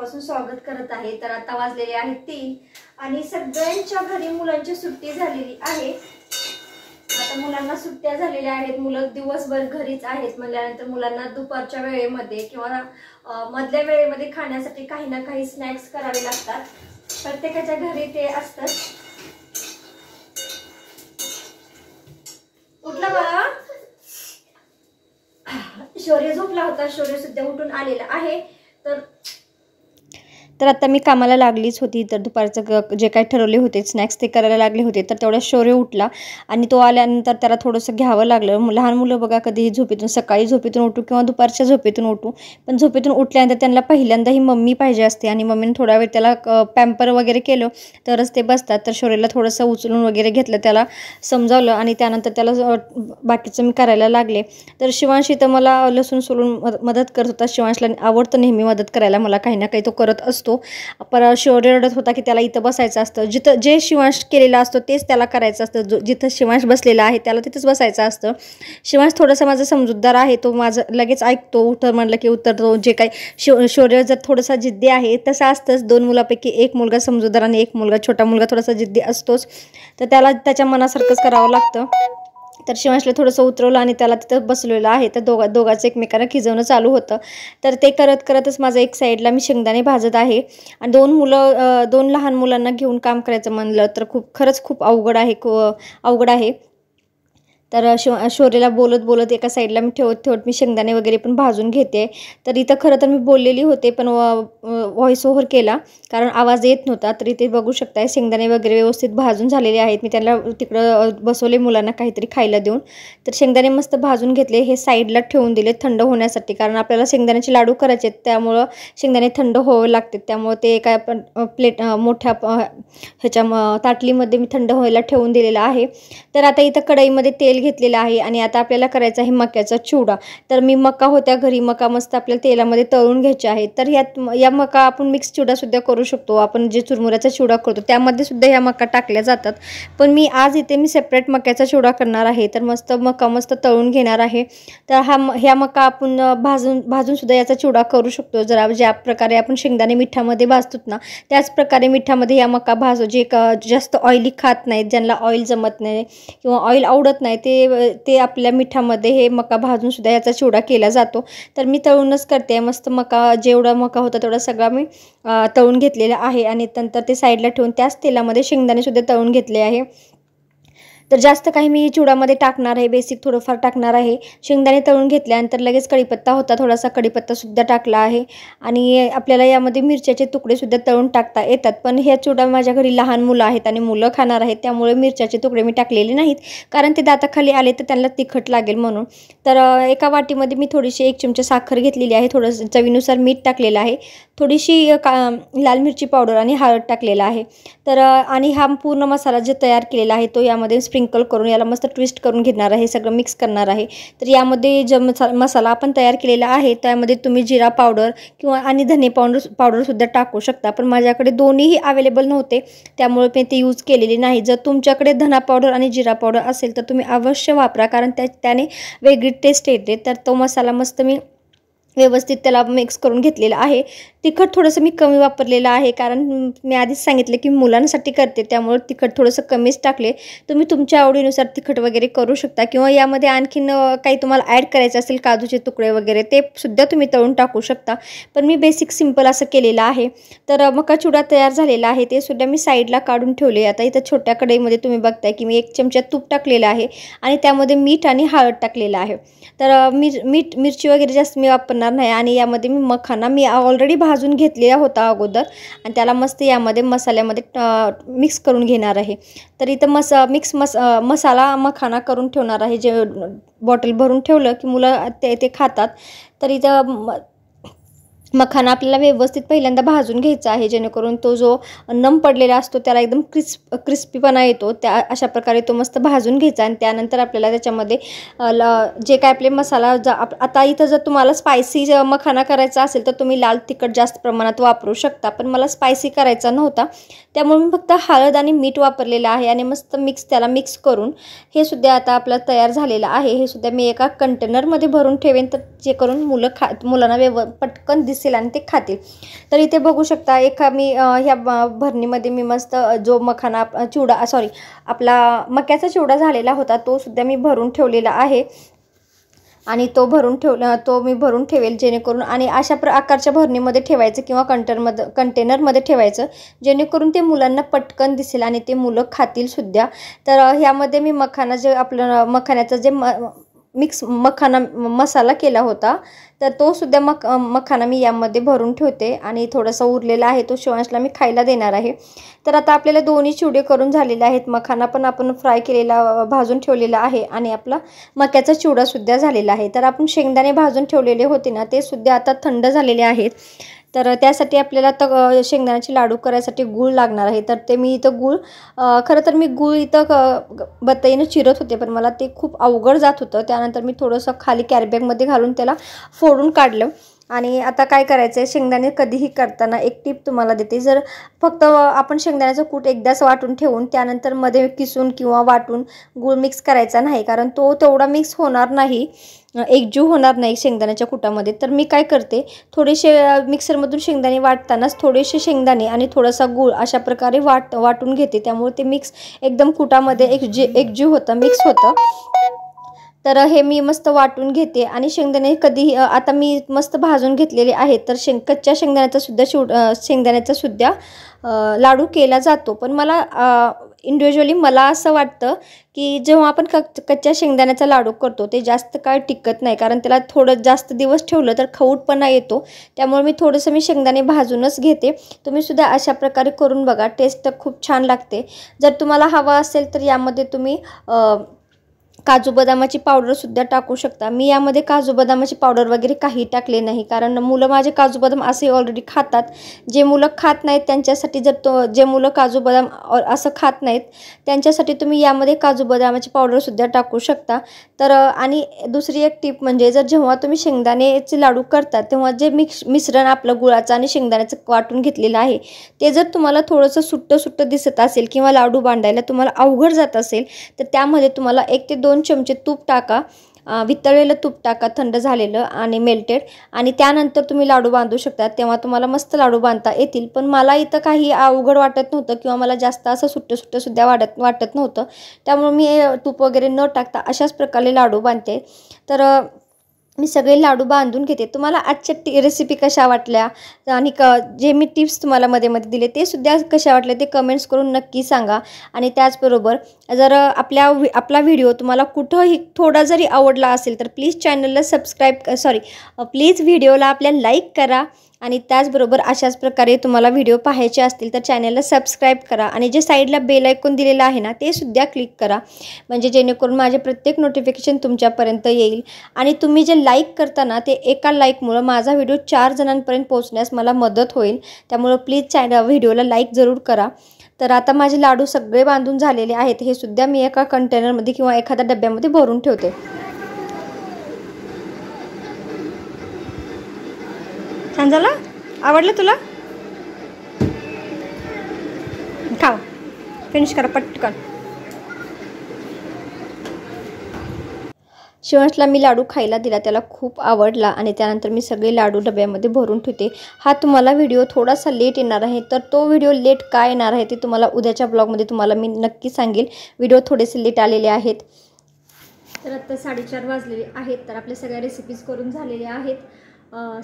मनापासून स्वागत करत आहे। तर आता वाजलेले आहेत 3 आणि सगळ्यांच्या घरी मुलांची सुट्टी झालेली आहे। आता मुलांना सुट्ट्या झालेल्या आहेत, मुलं दिवसभर घरीच आहेत म्हणल्यानंतर मुलांना दुपारच्या वेळेमध्ये किंवा मधल्या वेळेमध्ये खाण्यासाठी काही ना काही स्नॅक्स करावे लागतात। प्रत्येकाच्या घरी ते असतं। उठला बाळा, शौर्य झोपला होता, शौर्य सुद्धा उठून आलेला आहे। तर आता मी कामाला लागलीच होती। तर दुपारचं जे काही ठरवले होते स्नॅक्स ते करायला लागले होते। तर तेवढा शौर्य उठला आणि तो आल्यानंतर त्याला थोडंसं घ्यावं लागलं। लहान मुलं बघा कधी झोपेतून सकाळी झोपेतून उठू किंवा दुपारच्या झोपेतून उठू, पण झोपेतून उठल्यानंतर त्यांना पहिल्यांदा ही मम्मी पाहिजे असते आणि मम्मीने थोडा वेळ त्याला पॅम्पर वगैरे केलं तरच ते बसतात। तर शौर्यला थोडंसं उचलून वगैरे घेतलं, त्याला समजावलं आणि त्यानंतर त्याला बाकीचं मी करायला लागले। तर शिवांश इथं मला लसूण सोलून मदत करत होता। शिवांशला आवडतं नेहमी मदत करायला, मला काही ना काही तो करत असतो। पर शौर्य रडत होता की त्याला इथं बसायचं असतं, जिथं जे शिवांश केलेलं असतं तेच त्याला करायचं असतं। जिथं शिवांश बसलेला आहे त्याला तिथंच बसायचं असतं। शिवांश थोडासा माझा समजूतदार आहे, तो माझं लगेच ऐकतो, उत्तर म्हणलं की उतरतो। जे काही शौर्य जर थोडासा जिद्दी आहे, तसं असतंच। 2 मुलापैकी एक मुलगा समजूतदार आणि एक मुलगा छोटा मुलगा थोडासा जिद्दी असतोच, तर त्याला त्याच्या मनासारखंच करावं लागतं। तर शिवांशला थोडंसं उतरवलं आणि त्याला तिथं बसलेलं आहे। तर दोघांचं एकमेकांना खिजवणं चालू होतं। तर ते करतच माझं एक साईडला मी शेंगदाणे भाजत आहे आणि 2 लहान मुलांना घेऊन काम करायचं म्हणलं तर खरंच खूप अवघड आहे। तर शौर्यला बोलत एका साईडला मी ठेवत मी शेंगदाणे वगैरे पण भाजून घेते। तर इथं खरं तर मी बोललेली होते, पण व्हॉइस ओव्हर केला कारण आवाज येत नव्हता। तर इथे बघू शकताय शेंगदाणे वगैरे व्यवस्थित भाजून झालेले आहेत। मी त्यांना तिकडं बसवले मुलांना काहीतरी खायला देऊन। तर शेंगदाणे मस्त भाजून घेतले, हे साईडला ठेवून दिले थंड होण्यासाठी, कारण आपल्याला शेंगदाण्याचे लाडू करायचे आहेत, त्यामुळं शेंगदाणे थंड व्हावे लागतात। त्यामुळे ते एका मोठ्या ताटलीमध्ये मी थंड व्हायला ठेवून दिलेलं आहे। तर आता इथं कढईमध्ये तेल घेतलेला आहे आणि आता आपल्याला करायचा आहे मक्याचा चिवडा। तर मी मका होत्या घरी, मका मस्त आपल्याला तेलामध्ये तळून घ्यायचे आहे। तर या मका आपण मिक्स चिवडा सुद्धा करू शकतो। आपण जे चुरमुऱ्याचा चिवडा करतो त्यामध्ये सुद्धा ह्या मका टाकल्या जातात, पण मी आज इथे सेपरेट मक्याचा चिवडा करणार आहे। तर मस्त तळून घेणार आहे। तर ह्या मका आपण भाजून सुद्धा याचा चिवडा करू शकतो। जरा ज्या प्रकारे आपण शेंगदाणे मिठामध्ये भाजतो ना, त्याच प्रकारे मिठामध्ये या मका भाजू। जे जास्त ऑइली खात नाहीत, ज्यांना ऑइल जमत नाही किंवा ऑइल आवडत नाही, ते आपल्या मिठामध्ये हे मका भाजून सुद्धा याचा चिवडा केला जातो। तर मी तळूनच करते। मस्त जेवढा मका होता तेवढा सगळा मी तळून घेतलेला आहे आणि नंतर ते साईडला ठेवून त्याच तेलामध्ये शेंगदाणे सुद्धा तळून घेतले आहे। तर जास्त काही मी चिवड्यामध्ये टाकणार आहे, बेसिक थोडंफार टाकणार आहे। शेंगदाणे तळून घेतल्यानंतर लगेच कढीपत्ता होता, थोडासा कढीपत्ता सुद्धा टाकला आहे आणि आपल्याला यामध्ये मिरच्याचे तुकडे सुद्धा तळून टाकता येतात, पण ह्या चिवडा माझ्या घरी लहान मुलं आहेत आणि मुलं खाणार आहेत, त्यामुळे मिरच्याचे तुकडे मी टाकलेले नाहीत, कारण ते दाताखाली आले तर त्यांना तिखट लागेल म्हणून। तर एका वाटीमध्ये मी थोडीशी 1 चमचा साखर घेतलेली आहे, थोडंसं चवीनुसार मीठ टाकलेलं आहे, थोडीशी लाल मिरची पावडर आणि हळद टाकलेला आहे। तर आणि हा पूर्ण मसाला जे तयार केलेला आहे तो यामध्ये स्प्रिंकल करून याला मस्त ट्विस्ट करून घेणार आहे, सगळं मिक्स करणार आहे। तर यामध्ये जो मसाला आपण तयार केलेला आहे त्यामध्ये तुम्ही जिरा पावडर आणि धने पावडर सुद्धा टाकू शकता, पण माझ्याकडे दोन्हीही अवेलेबल नव्हते त्यामुळे मी ते यूज केलेले नाही। जर तुमच्याकडे धना पावडर आणि जिरा पावडर असेल तर तुम्ही अवश्य वापरा, कारण त्याने वेगळी टेस्ट येते। तर तो मसाला मस्त मी व्यवस्थित त्याला मिक्स करून घेतलेला आहे। तिखट थोडंसं मी कमी वापरलेलं आहे, कारण मी आधीच सांगितलं की मुलांसाठी करते, त्यामुळे तिखट थोडंसं कमीच टाकले। तुम्ही तुमच्या आवडीनुसार तिखट वगैरे करू शकता किंवा यामध्ये आणखीन काही तुम्हाला ॲड करायचं असेल, काजूचे तुकडे वगैरे ते सुद्धा तुम्ही तळून टाकू शकता, पण मी बेसिक सिंपल असं केलेलं आहे। तर मका चिवडा तयार झालेला आहे, ते सुद्धा मी साईडला काढून ठेवले। आता इथं छोट्या कढईमध्ये तुम्ही बघताय की मी 1 चमचा तूप टाकलेलं आहे आणि त्यामध्ये मीठ आणि हळद टाकलेलं आहे। तर मिरची वगैरे जास्त मी वापरणार नाही आणि यामध्ये मी मखाना मी ऑलरेडी भाजून घेतलेला होता अगोदर आणि त्याला मस्त यामध्ये मसाल्यामध्ये मिक्स करून घेणार आहे। तर इथं मसाला मखाना करून ठेवणार आहे, जे बॉटल भरून ठेवलं की मुलं ते खातात। तर इथं मखाना आपल्याला व्यवस्थित पहिल्यांदा भाजून घ्यायचा आहे, जेणेकरून तो जो नम पडलेला असतो त्याला एकदम क्रिस्पीपणा येतो। अशा प्रकारे तो मस्त भाजून घ्यायचा आणि त्यानंतर आपल्याला त्याच्यामध्ये जे काय आपले मसाला आता इथं जर तुम्हाला स्पायसी मखाना करायचा असेल तर तुम्ही लाल तिखट जास्त प्रमाणात वापरू शकता, पण मला स्पायसी करायचा नव्हता त्यामुळे मी फक्त हळद आणि मीठ वापरलेलं आहे आणि मस्त त्याला मिक्स करून हे सुद्धा आता आपलं तयार झालेलं आहे। हे सुद्धा मी एका कंटेनरमध्ये भरून ठेवेन, तर जे करून मुलांना पटकन दिसेल दिसेल आणि ते खातील. तर इथे बघू शकता मी ह्या भरणीमध्ये मी मस्त जो मखाना चिवडा आपला मक्याचा चिवडा झालेला होता तो सुद्धा मी भरून ठेवलेला आहे. आणि तो मी भरून ठेवेल जेणेकरून, आणि अशा आकारच्या भरणीमध्ये ठेवायचं किंवा कंटेनरमध्ये ठेवायचं जेणेकरून ते मुलांना पटकन दिसेल आणि ते मुलं खातील सुद्धा. तर ह्यामध्ये मी मखाना जे आपलं मखाण्याचं जे मिक्स मखाना मसाला केला होता तर तो सुद्धा मखाना मी यामध्ये भरून ठेवते आणि थोडासा उरलेला आहे तो शिवांशला मी खायला देणार आहे. तर आता आपल्याला दोन्ही चिवडे करून झालेले आहेत. मखाना पण आपण फ्राय केलेला भाजून ठेवलेला आहे आणि आपला मक्याचा चिवडा सुद्धा झालेला आहे. तर आपण शेंगदाणे भाजून ठेवलेले होते ना ते सुद्धा आता थंड झालेले आहेत. तर त्यासाठी आपल्याला तर शेंगदाण्याचे लाडू करायसाठी गूळ लागणार आहे. तर ते मी इथं खरं तर मी गूळ इथं बत्ताईनं चिरत होते पण मला ते खूप अवघड जात होतं. त्यानंतर मी थोडंसं खाली कॅरीबॅगमध्ये घालून त्याला फोडून काढलं. आणि आता काय करायचं आहे, शेंगदाणे कधीही करताना एक टिप तुम्हाला देते. जर फक्त आपण शेंगदाण्याचं कूट एकदाच वाटून ठेवून त्यानंतर मध्ये किसून किंवा वाटून गूळ मिक्स करायचा नाही, कारण तो तेवढा मिक्स होणार नाही, एकजीव होणार नाही शेंगदाण्याच्या कुटामध्ये. तर मी काय करते, थोडेसे मिक्सरमधून शेंगदाणे वाटतानाच थोडेसे शेंगदाणे आणि थोडासा गूळ अशा प्रकारे वाटून घेते. त्यामुळे ते मिक्स एकदम कुटामध्ये एकजीव होतं, मिक्स होतं. तर हे मी मस्त वाटून घेते. आणि शेंगदाणे कधीही आता मी मस्त भाजून घेतलेले आहेत. तर कच्च्या शेंगदाण्याचा सुद्धा लाडू केला जातो. पण मला इंडिव्हिज्युअली मला असं वाटतं की जेव्हा आपण कच्च्या शेंगदाण्याचा लाडू करतो ते जास्त काळ टिकत नाही, कारण त्याला थोडं जास्त दिवस ठेवलं तर खवूटपणा येतो. त्यामुळे मी शेंगदाणे भाजूनच घेते. तुम्ही सुद्धा अशा प्रकारे करून बघा, टेस्ट खूप छान लागते. जर तुम्हाला हवा असेल तर यामध्ये तुम्ही काजू बदामाची पावडरसुद्धा टाकू शकता. मी यामध्ये काजू बदामाची पावडर वगैरे काही टाकले नाही, कारण मुलं माझे काजू बदाम असे ऑलरेडी खातात. जे मुलं खात नाहीत त्यांच्यासाठी जे मुलं काजू बदाम असं खात नाहीत त्यांच्यासाठी तुम्ही यामध्ये काजू बदामाची पावडरसुद्धा टाकू शकता. तर आणि दुसरी एक टीप म्हणजे जेव्हा तुम्ही शेंगदाण्याचे लाडू करतात तेव्हा जे मिश्रण आपलं गुळाचं आणि शेंगदाण्याचं वाटून घेतलेलं आहे ते जर तुम्हाला थोडंसं सुट्टं दिसत असेल किंवा लाडू बांधायला तुम्हाला अवघड जात असेल तर त्यामध्ये तुम्हाला 1 ते 2 चमचे तूप टाका, वितळलेलं तूप टाका थंड झालेलं आणि मेल्टेड, आणि त्यानंतर तुम्ही लाडू बांधू शकता. तेव्हा तुम्हाला मस्त लाडू बांधता येतील. पण मला इथं काही अवघड वाटत नव्हतं किंवा मला जास्त असं सुट्टं सुद्धा वाटत नव्हतं. त्यामुळे मी तूप वगैरे न टाकता अशाच प्रकारे लाडू बांधते. तर मी सगळे लाडू बांधून घेते. तुम्हाला आजच्या रेसिपी कशा वाटल्या आणि जे मी टिप्स तुम्हाला मध्ये दिले ते सुद्धा कशा वाटले ते कमेंट्स करून नक्की सांगा. आणि त्याचबरोबर जर आपला व्हिडिओ तुम्हाला कुठंही थोडा जरी आवडला असेल तर प्लीज चॅनलला प्लीज व्हिडिओला आपल्या लाईक करा. आणि त्याचबरोबर अशाच प्रकारे तुम्हाला व्हिडिओ पाहायचे असतील तर चॅनलला सबस्क्राईब करा. आणि जे साईडला बेल आयकॉन दिलेलं आहे ना ते सुद्धा क्लिक करा, म्हणजे जेणेकरून माझे प्रत्येक नोटिफिकेशन तुमच्यापर्यंत येईल. आणि तुम्ही जे लाईक करता ना ते एका लाईकमुळं माझा व्हिडिओ 4 जणांपर्यंत पोहोचण्यास मला मदत होईल. त्यामुळं प्लीज व्हिडिओला लाईक जरूर करा. तर आता माझे लाडू सगळे बांधून झालेले आहेत. हे सुद्धा मी एका कंटेनरमध्ये किंवा एखाद्या डब्यामध्ये भरून ठेवते. छान झालं? आवडलं तुला? खावा, फिनिश करा पटकन. शिवांशला मी लाडू खायला दिला, त्याला खूप आवडला आणि त्यानंतर मी सगळे लाडू डब्यामध्ये भरून ठेवते. हा तुम्हाला व्हिडिओ थोडासा लेट येणार आहे, तर तो व्हिडिओ लेट का येणार आहे ते तुम्हाला उद्याच्या ब्लॉगमध्ये तुम्हाला मी नक्की सांगेल. व्हिडिओ थोडेसे लेट आलेले आहेत. तर आता 4:30 वाजलेले आहेत. तर आपल्या सगळ्या रेसिपीज करून झालेल्या आहेत.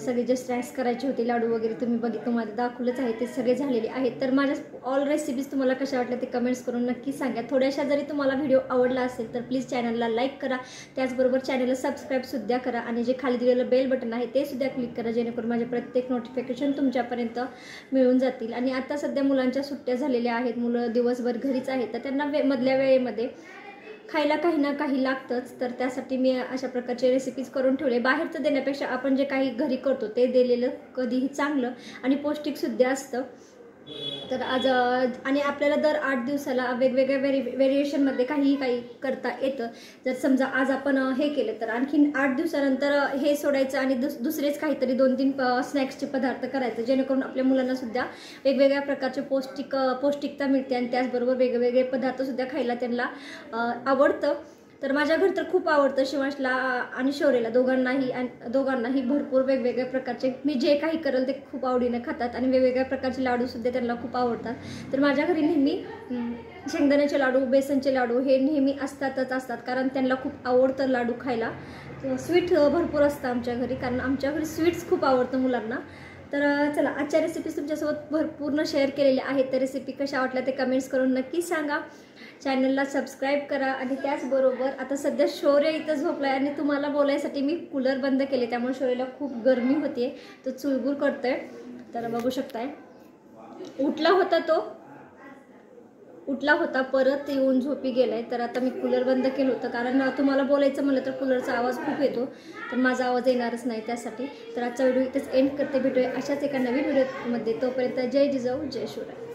सगळे जे स्नॅक्स करायचे होते लाडू वगैरे तुम्हाला दाखवलंच आहे ते सगळे झालेले आहेत. तर माझ्या ऑल रेसिपीज तुम्हाला कशा वाटल्या ते कमेंट्स करून नक्की सांगा. थोड्याशा जरी तुम्हाला व्हिडिओ आवडला असेल तर प्लीज चॅनलला लाईक करा, त्याचबरोबर चॅनलला सबस्क्राईबसुद्धा करा आणि जे खाली दिलेलं बेल बटन आहे ते सुद्धा क्लिक करा, जेणेकरून माझे प्रत्येक नोटिफिकेशन तुमच्यापर्यंत मिळून जातील. आणि आता सध्या मुलांच्या सुट्ट्या झालेल्या आहेत, मुलं दिवसभर घरीच आहेत, तर त्यांना मधल्या वेळेमध्ये खायला काही ना काही लागतंच. तर त्यासाठी मी अशा प्रकारचे रेसिपीज करून ठेवले. बाहेरचं देण्यापेक्षा आपण जे काही घरी करतो ते दिलेलं कधीही चांगलं आणि पौष्टिकसुद्धा असतं. तर आज आणि आपल्याला दर 8 दिवसाला वेगवेगळ्या व्हेरिएशनमध्ये काही करता येतं. जर समजा आज आपण हे केलं तर आणखीन 8 दिवसानंतर हे सोडायचं आणि दुसरेच काहीतरी 2-3 स्नॅक्सचे पदार्थ करायचं, जेणेकरून आपल्या मुलांना सुद्धा वेगवेगळ्या प्रकारचे पौष्टिकता मिळते आणि त्याचबरोबर वेगवेगळे पदार्थसुद्धा खायला त्यांना आवडतं. तर माझ्या घरी तर खूप आवडतं शिवांशला आणि शौर्यला दोघांनाही भरपूर वेगवेगळ्या प्रकारचे मी जे काही करेल ते खूप आवडीने खातात आणि वेगवेगळ्या प्रकारचे लाडूसुद्धा त्यांना खूप आवडतात। तर माझ्या घरी नेहमी शेंगदाण्याचे लाडू, बेसनचे लाडू हे नेहमी असतात कारण त्यांना खूप आवडतं लाडू खायला। स्वीट भरपूर असतं आमच्या घरी कारण आमच्या घरी स्वीट्स खूप आवडतं मुलांना। तर चला, आजच्या रेसिपीज तुमच्यासोबत भरपूर शेअर केलेल्या आहेत। तर रेसिपी कशा वाटल्या ते कमेंट्स करून नक्की सांगा। चॅनलला सबस्क्राईब करा आणि त्याचबरोबर आता सध्या शौर्य इथं झोपलाय आणि तुम्हाला बोलायसाठी मी कूलर बंद केले, त्यामुळे शौर्यला खूप गरमी होते, तो चुळबुळ करतोय। तर बघू शकताय उठला होता परत येऊन झोपी गेलाय। तर आता मी कूलर बंद केलं होतं कारण तुम्हाला बोलायचं म्हणलं तर कूलरचा आवाज खूप येतो, तर माझा आवाज येणारच नाही त्यासाठी। तर आजचा व्हिडिओ इथेच एंड करते, भेटूया अशाच एका नवीन व्हिडिओमध्ये। तोपर्यंत जय जिजाऊ जय शिवराय।